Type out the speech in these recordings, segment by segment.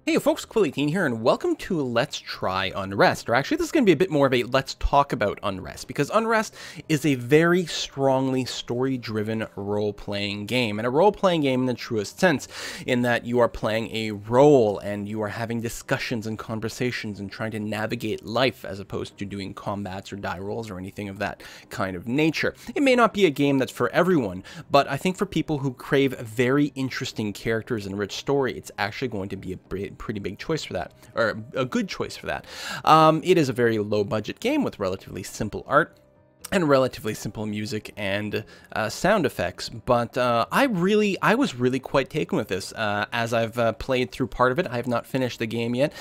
Hey folks, Quilly18 here, and welcome to Let's Try Unrest. Or actually, this is going to be a bit more of a Let's Talk About Unrest, because Unrest is a very strongly story-driven role-playing game, and a role-playing game in the truest sense, in that you are playing a role, and you are having discussions and conversations and trying to navigate life, as opposed to doing combats or die rolls or anything of that kind of nature. It may not be a game that's for everyone, but I think for people who crave very interesting characters and rich story, it's actually going to be a pretty big choice for that, or a good choice for that. It is a very low budget game with relatively simple art and relatively simple music and sound effects, but I was really quite taken with this. As I've played through part of it, I have not finished the game yet,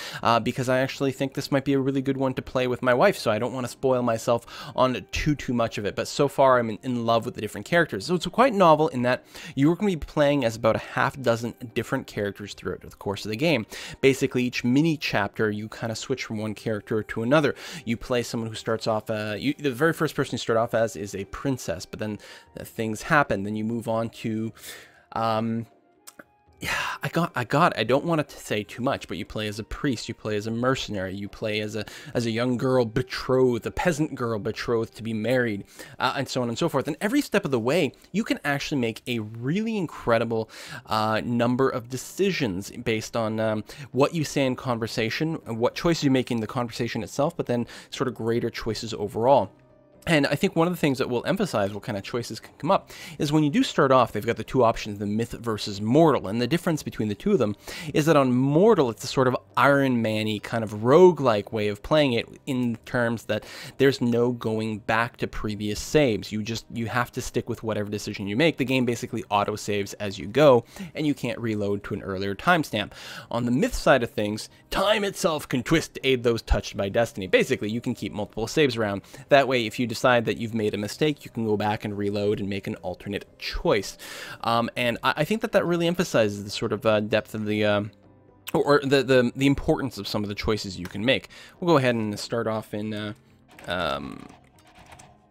because I actually think this might be a really good one to play with my wife, so I don't want to spoil myself on too much of it, but so far I'm in love with the different characters. So it's quite novel in that you're going to be playing as about a half dozen different characters throughout the course of the game. Basically, each mini chapter, you kind of switch from one character to another. You play someone who starts off, the very first person you start off as is a princess, but then things happen. Then you move on to, yeah, I don't want to say too much, but you play as a priest, you play as a mercenary, you play as a young girl betrothed, a peasant girl betrothed to be married, and so on and so forth. And every step of the way, you can actually make a really incredible number of decisions based on what you say in conversation, what choices you make in the conversation itself, but then sort of greater choices overall. And I think one of the things that will emphasize what kind of choices can come up is when you do start off, they've got the two options, the myth versus mortal. And the difference between the two of them is that on mortal, it's a sort of Iron Man-y kind of roguelike way of playing it, in terms that there's no going back to previous saves. You have to stick with whatever decision you make. The game basically auto-saves as you go, and you can't reload to an earlier timestamp. On the myth side of things, time itself can twist to aid those touched by destiny. Basically, you can keep multiple saves around. That way, if you decide that you've made a mistake, you can go back and reload and make an alternate choice. And I think that really emphasizes the sort of depth of the or the importance of some of the choices you can make. We'll go ahead and start off in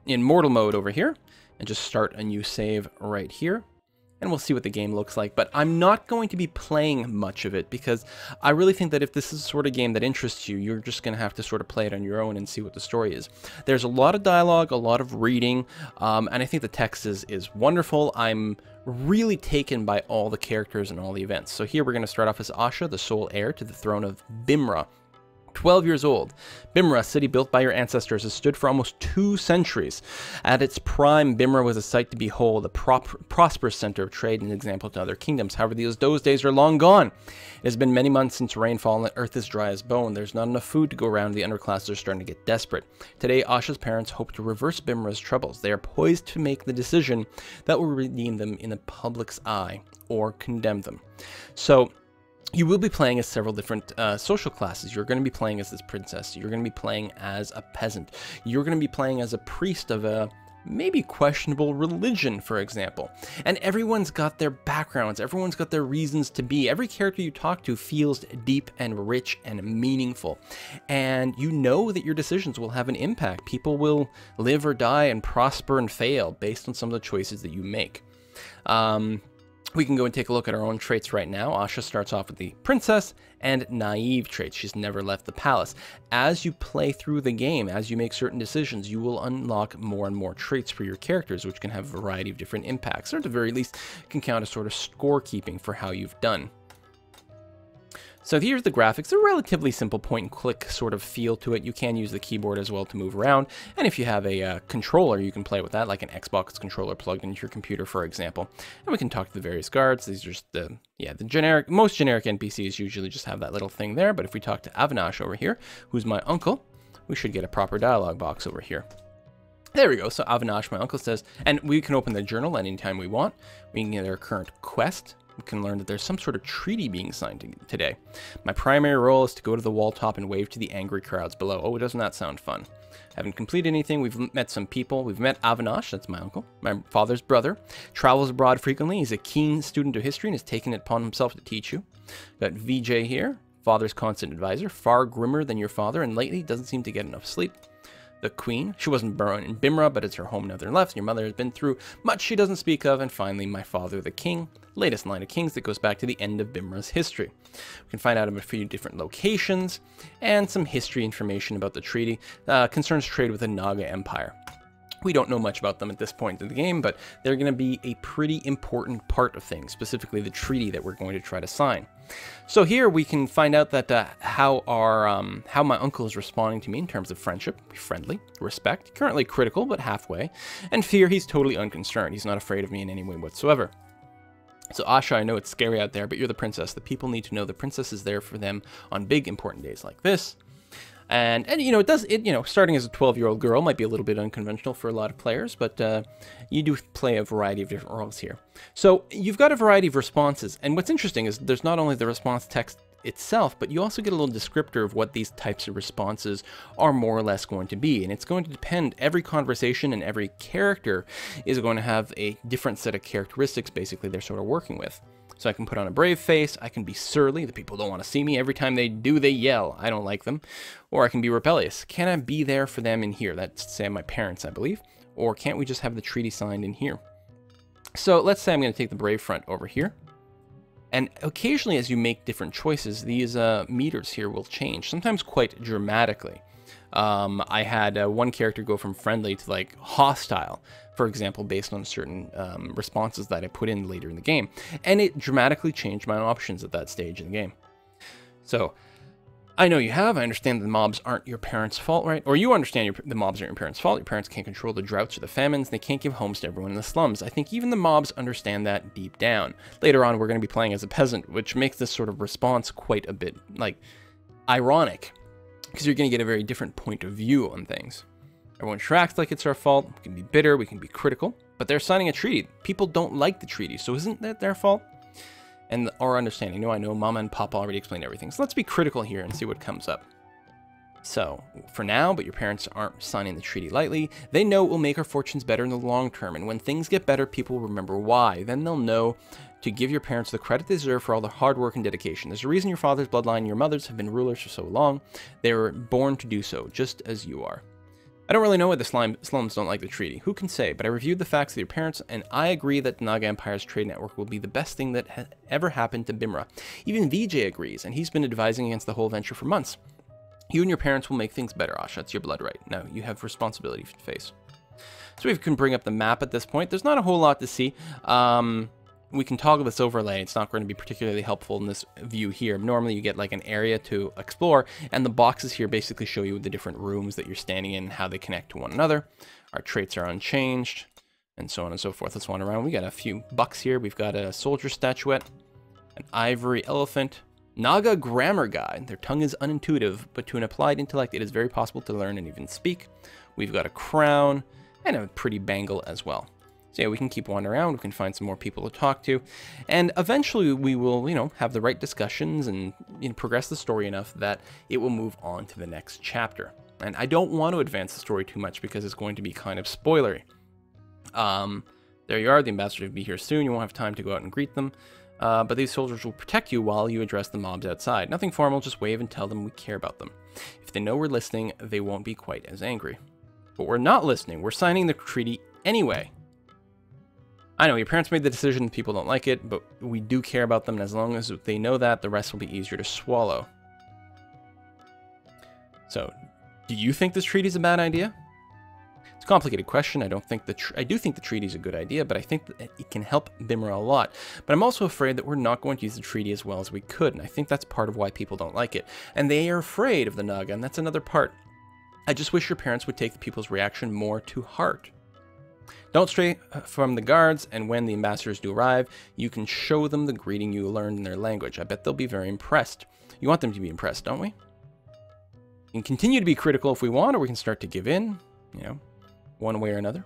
mortal mode over here, and just start a new save right here. And we'll see what the game looks like, but I'm not going to be playing much of it, because I really think that if this is the sort of game that interests you, you're just going to have to sort of play it on your own and see what the story is. There's a lot of dialogue, a lot of reading, and I think the text is wonderful. I'm really taken by all the characters and all the events. So here we're going to start off as Asha, the sole heir to the throne of Bimra. 12 years old. Bimra, a city built by your ancestors, has stood for almost 2 centuries. At its prime, Bimra was a sight to behold, a prosperous center of trade and an example to other kingdoms. However, those days are long gone. It has been many months since rainfall and the earth is dry as bone. There's not enough food to go around, and the underclasses are starting to get desperate. Today, Asha's parents hope to reverse Bimra's troubles. They are poised to make the decision that will redeem them in the public's eye, or condemn them. So, you will be playing as several different social classes. You're going to be playing as this princess. You're going to be playing as a peasant. You're going to be playing as a priest of a maybe questionable religion, for example. And everyone's got their backgrounds. Everyone's got their reasons to be. Every character you talk to feels deep and rich and meaningful. And you know that your decisions will have an impact. People will live or die and prosper and fail based on some of the choices that you make. We can go and take a look at our own traits right now. Asha starts off with the princess and naive traits. She's never left the palace. As you play through the game, as you make certain decisions, you will unlock more and more traits for your characters, which can have a variety of different impacts, or at the very least can count as sort of scorekeeping for how you've done. So here's the graphics. They're relatively simple point-and-click sort of feel to it. You can use the keyboard as well to move around, and if you have a controller, you can play with that, like an Xbox controller plugged into your computer, for example. And we can talk to the various guards. These are just the most generic NPCs usually just have that little thing there, but if we talk to Avinash over here, who's my uncle, we should get a proper dialogue box over here. There we go. So Avinash, my uncle, says, and we can open the journal anytime we want. We can get our current quest. We can learn that there's some sort of treaty being signed today. My primary role is to go to the wall top and wave to the angry crowds below. Oh, doesn't that sound fun? Haven't completed anything. We've met some people. We've met Avinash, that's my uncle, my father's brother. Travels abroad frequently. He's a keen student of history and has taken it upon himself to teach you. Got VJ here, father's constant advisor, far grimmer than your father, and lately doesn't seem to get enough sleep. the queen. She wasn't born in Bimra, but it's her home never left. Your mother has been through much she doesn't speak of. And finally, my father, the king. Latest line of kings that goes back to the end of Bimra's history. We can find out about a few different locations and some history information about the treaty. Concerns trade with the Naga Empire. We don't know much about them at this point in the game, but they're going to be a pretty important part of things, specifically the treaty that we're going to try to sign. So here we can find out that how my uncle is responding to me in terms of friendship, friendly, respect, currently critical but halfway, and fear. He's totally unconcerned. He's not afraid of me in any way whatsoever. So Asha, I know it's scary out there, but you're the princess. The people need to know the princess is there for them on big important days like this. And you know, starting as a 12-year-old girl might be a little bit unconventional for a lot of players, but you do play a variety of different roles here. So you've got a variety of responses, and what's interesting is there's not only the response text itself, but you also get a little descriptor of what these types of responses are more or less going to be, and it's going to depend. Every conversation and every character is going to have a different set of characteristics, basically, they're sort of working with. So I can put on a brave face, I can be surly, the people don't want to see me, every time they do, they yell, I don't like them. Or I can be rebellious. Can I be there for them in here? That's, say, my parents, I believe. Or can't we just have the treaty signed in here? So let's say I'm going to take the brave front over here. And occasionally as you make different choices, these meters here will change, sometimes quite dramatically. I had one character go from friendly to like hostile, for example, based on certain responses that I put in later in the game. And it dramatically changed my options at that stage in the game. So I know you have. I understand the mobs aren't your parents' fault, right? Or you understand the mobs aren't your parents' fault. Your parents can't control the droughts or the famines. They can't give homes to everyone in the slums. I think even the mobs understand that deep down. Later on, we're going to be playing as a peasant, which makes this sort of response quite a bit, like, ironic. Because you're going to get a very different point of view on things. Everyone tracks like it's our fault. We can be bitter. We can be critical. But they're signing a treaty. People don't like the treaty, so isn't that their fault? And our understanding. No, I know Mama and Papa already explained everything. So let's be critical here and see what comes up. So, for now, but your parents aren't signing the treaty lightly. They know it will make our fortunes better in the long term. And when things get better, people will remember why. Then they'll know to give your parents the credit they deserve for all the hard work and dedication. There's a reason your father's bloodline and your mother's have been rulers for so long. They were born to do so, just as you are. I don't really know why the slums don't like the treaty. Who can say? But I reviewed the facts with your parents, and I agree that the Naga Empire's trade network will be the best thing that has ever happened to Bimra. Even Vijay agrees, and he's been advising against the whole venture for months. You and your parents will make things better, Asha. It's your blood right. Now, you have responsibility to face. So we can bring up the map at this point. There's not a whole lot to see. We can toggle this overlay. It's not going to be particularly helpful in this view here. Normally you get like an area to explore, and the boxes here basically show you the different rooms that you're standing in and how they connect to one another. Our traits are unchanged, and so on and so forth. Let's wander around. We got a few bucks here. We've got a soldier statuette, an ivory elephant, Naga grammar guide. Their tongue is unintuitive, but to an applied intellect, it is very possible to learn and even speak. We've got a crown, and a pretty bangle as well. So yeah, we can keep wandering around, we can find some more people to talk to, and eventually we will, have the right discussions and progress the story enough that it will move on to the next chapter. And I don't want to advance the story too much because it's going to be kind of spoilery. There you are, the ambassador will be here soon, you won't have time to go out and greet them, but these soldiers will protect you while you address the mobs outside. Nothing formal, just wave and tell them we care about them. If they know we're listening, they won't be quite as angry. But we're not listening, we're signing the treaty anyway. I know, your parents made the decision, people don't like it, but we do care about them, and as long as they know that, the rest will be easier to swallow. So, do you think this treaty is a bad idea? It's a complicated question. I do think the treaty is a good idea, but I think that it can help Bimra a lot. But I'm also afraid that we're not going to use the treaty as well as we could, and I think that's part of why people don't like it. And they are afraid of the Naga, and that's another part. I just wish your parents would take the people's reaction more to heart. Don't stray from the guards, and when the ambassadors do arrive, you can show them the greeting you learned in their language. I bet they'll be very impressed. You want them to be impressed, don't we? We can continue to be critical if we want, or we can start to give in, one way or another.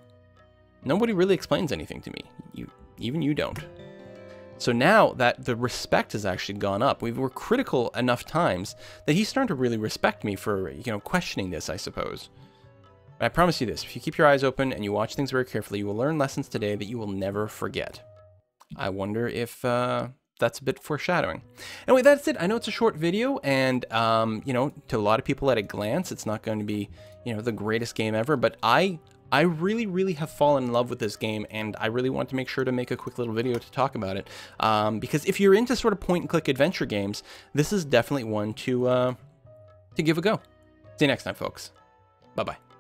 Nobody really explains anything to me. Even you don't. So now that the respect has actually gone up, we were critical enough times that he's starting to really respect me for, questioning this, I suppose. But I promise you this, if you keep your eyes open and you watch things very carefully, you will learn lessons today that you will never forget. I wonder if that's a bit foreshadowing. Anyway, that's it. I know it's a short video, and you know, to a lot of people at a glance, it's not going to be, you know, the greatest game ever, but I really have fallen in love with this game, and I really want to make sure to make a quick little video to talk about it. Because if you're into sort of point-and-click adventure games, this is definitely one to give a go. See you next time, folks. Bye-bye.